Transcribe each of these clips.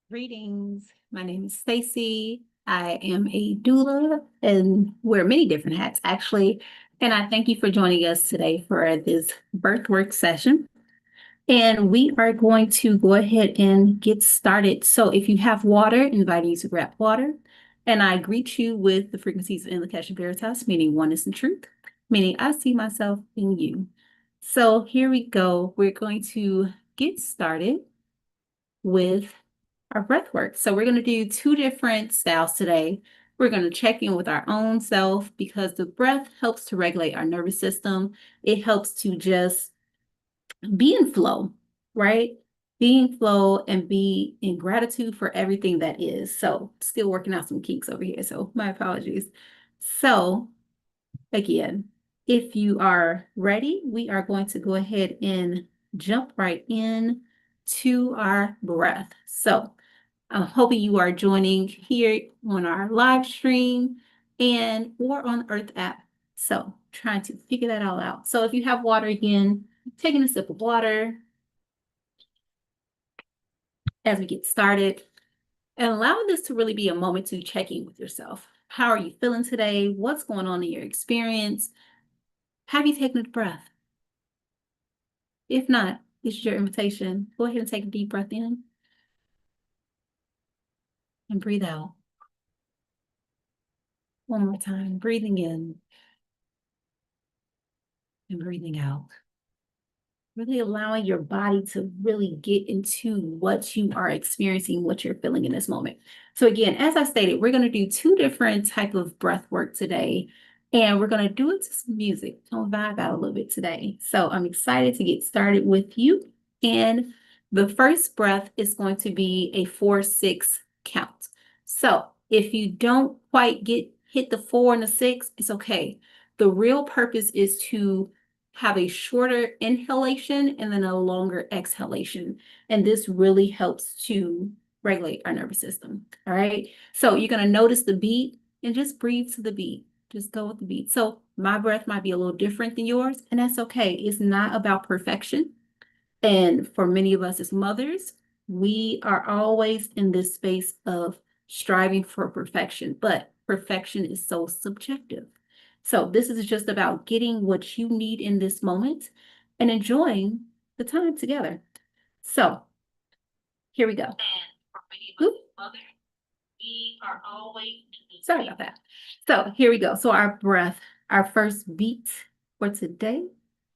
Greetings. My name is Stacy. I am a doula and wear many different hats actually. And I thank you for joining us today for this Breathwork session. And we are going to go ahead and get started. So if you have water, invite you to grab water. And I greet you with the frequencies in Lakesh Veritas, meaning oneness and truth, meaning I see myself in you. So here we go. We're going to get started with our breath work. So we're going to do two different styles today. We're going to check in with our own self because the breath helps to regulate our nervous system. It helps to just be in flow, right? Be in flow and be in gratitude for everything that is. So still working out some kinks over here. So my apologies. So again, if you are ready, we are going to go ahead and jump right in to our breath. So I'm hoping you are joining here on our live stream and or on IRTH App. So trying to figure that all out. So if you have water again, taking a sip of water as we get started and allowing this to really be a moment to check in with yourself. How are you feeling today? What's going on in your experience? Have you taken a breath? If not, this is your invitation. Go ahead and take a deep breath in and breathe out. One more time, breathing in and breathing out. Really allowing your body to really get into what you are experiencing, what you're feeling in this moment. So again, as I stated, we're going to do two different type of breath work today, and we're going to do it to some music. I'll vibe out a little bit today. So I'm excited to get started with you. And the first breath is going to be a 4-6 count. So if you don't quite hit the 4 and the 6, it's okay. The real purpose is to have a shorter inhalation and then a longer exhalation. And this really helps to regulate our nervous system. All right. So you're going to notice the beat and just breathe to the beat. Just go with the beat. So my breath might be a little different than yours, and that's okay. It's not about perfection. And for many of us as mothers, we are always in this space of striving for perfection, but perfection is so subjective. So this is just about getting what you need in this moment and enjoying the time together. So here we go. Oop. Sorry about that. So here we go. So our breath, our first beat for today,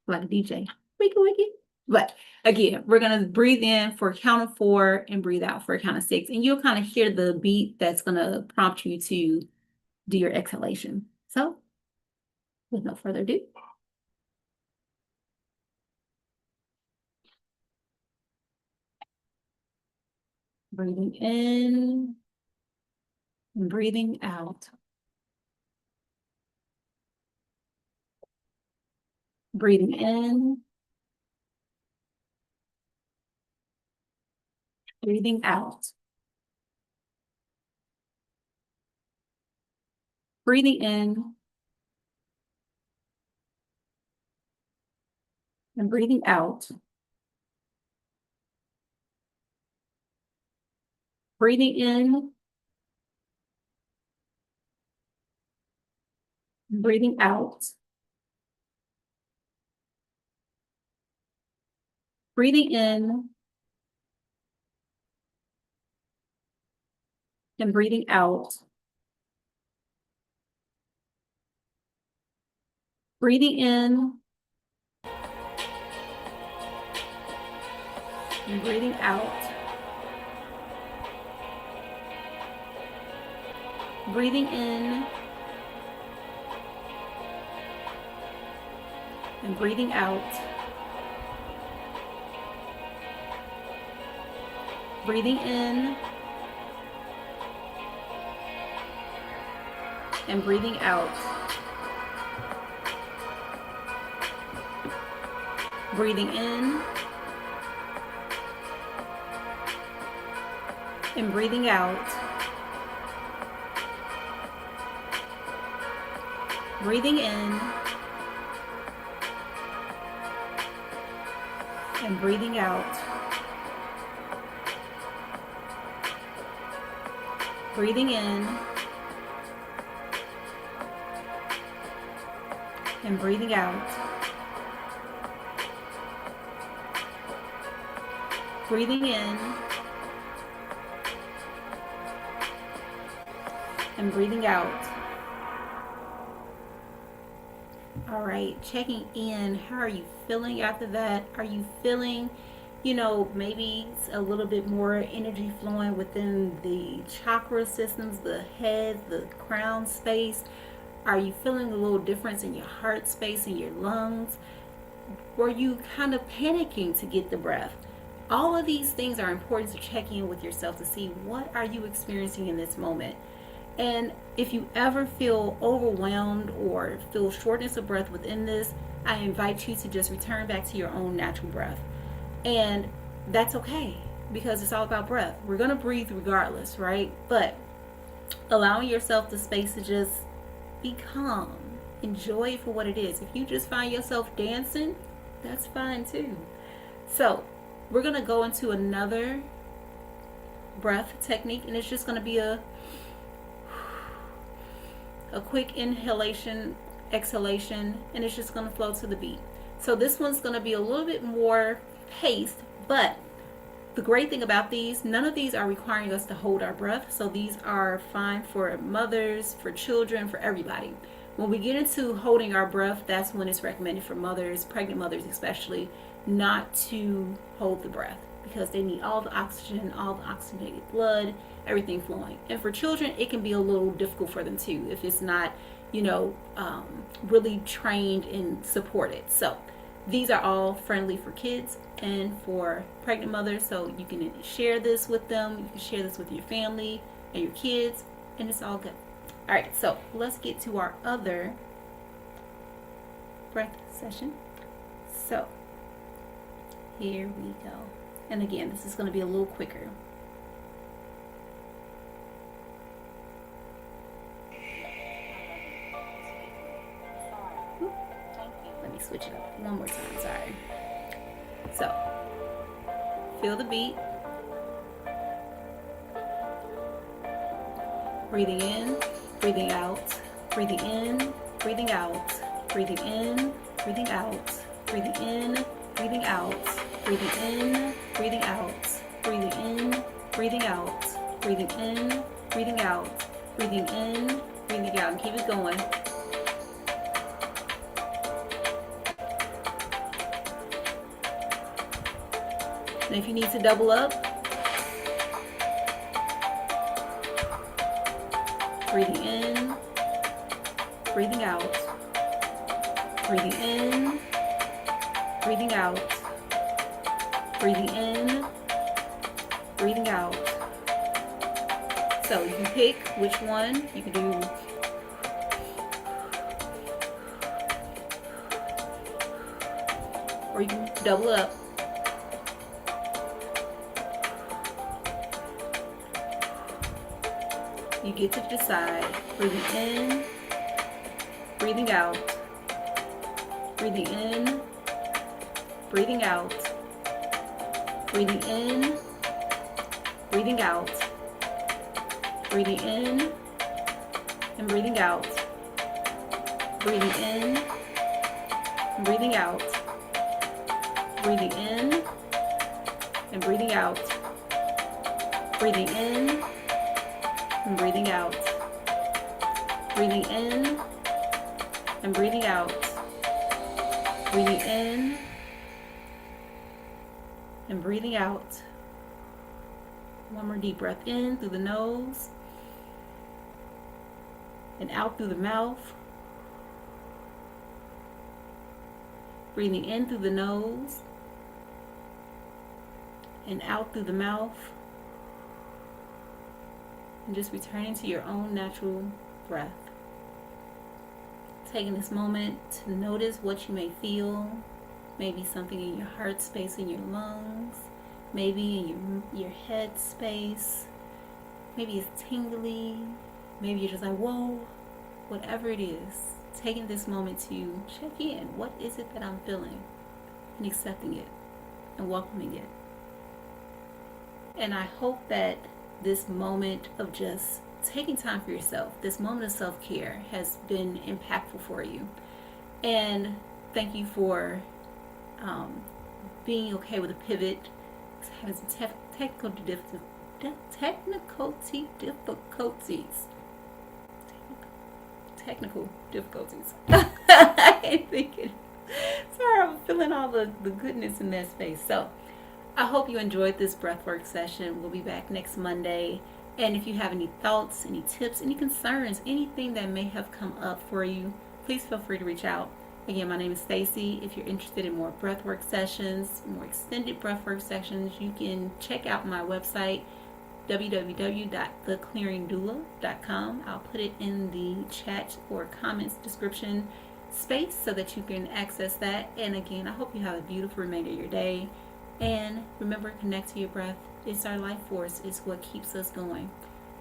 like a DJ, wiki wiki. But again, we're gonna breathe in for a count of 4 and breathe out for a count of 6. And you'll kind of hear the beat that's gonna prompt you to do your exhalation. So with no further ado. Breathing in and breathing out. Breathing in, breathing out. Breathing in and breathing out. Breathing in, breathing out. Breathing in and breathing out. Breathing in and breathing out. Breathing in and breathing out. Breathing in and breathing out. Breathing in and breathing out. Breathing in and breathing out. Breathing in and breathing out. Breathing in and breathing out. All right, checking in. How are you feeling after that? Are you feeling, maybe a little bit more energy flowing within the chakra systems, the head, the crown space? Are you feeling a little difference in your heart space and your lungs? Were you kind of panicking to get the breath? All of these things are important to check in with yourself to see what are you experiencing in this moment. And if you ever feel overwhelmed or feel shortness of breath within this, I invite you to just return back to your own natural breath. And that's okay, because it's all about breath. We're going to breathe regardless, right? But allowing yourself the space to just be calm, enjoy it for what it is. If you just find yourself dancing, that's fine too. So we're going to go into another breath technique, and it's just going to be a quick inhalation, exhalation, and it's just going to flow to the beat. So this one's going to be a little bit more paced, but the great thing about these, none of these are requiring us to hold our breath. So these are fine for mothers, for children, for everybody. When we get into holding our breath, that's when it's recommended for mothers, pregnant mothers especially, not to hold the breath, because they need all the oxygen, all the oxygenated blood, everything flowing. And for children, it can be a little difficult for them too if it's not, really trained and supported. So these are all friendly for kids and for pregnant mothers. So you can share this with them. You can share this with your family and your kids, and it's all good. All right, so let's get to our other breath session. So here we go. And again, this is going to be a little quicker. Let me switch it up one more time, sorry. So, feel the beat. Breathing in, breathing out, breathing in, breathing out, breathing in, breathing out, breathing in, breathing out, breathing in, breathing out, breathing in, breathing out, breathing in, breathing out, breathing in, breathing out, and keep it going. And if you need to double up, breathing in, breathing out, breathing in, breathing out, breathing in, breathing out. So you can pick which one. You can do or you can double up. You get to decide. Breathing in, breathing out, breathing in, breathing out, breathing in, breathing out, breathing in, and breathing out, breathing in, and breathing out, breathing in, and breathing out, breathing in, and breathing out, breathing in, and breathing out, breathing in, and breathing out. One more deep breath in through the nose and out through the mouth. Breathing in through the nose and out through the mouth. And just returning to your own natural breath. Taking this moment to notice what you may feel. Maybe something in your heart space, in your lungs. Maybe in your head space. Maybe it's tingly. Maybe you're just like, whoa. Whatever it is, taking this moment to check in. What is it that I'm feeling? And accepting it and welcoming it. And I hope that this moment of just taking time for yourself, this moment of self-care has been impactful for you. And thank you for being okay with a pivot, having some technical difficulties. I ain't thinking. Sorry, I'm feeling all the goodness in that space. So I hope you enjoyed this breathwork session. We'll be back next Monday. And if you have any thoughts, any tips, any concerns, anything that may have come up for you, please feel free to reach out. Again, my name is Stacy. If you're interested in more breathwork sessions, more extended breathwork sessions, you can check out my website, www.theclearingdoula.com. I'll put it in the chat or comments description space so that you can access that. And again, I hope you have a beautiful remainder of your day. And remember, connect to your breath. It's our life force. It's what keeps us going.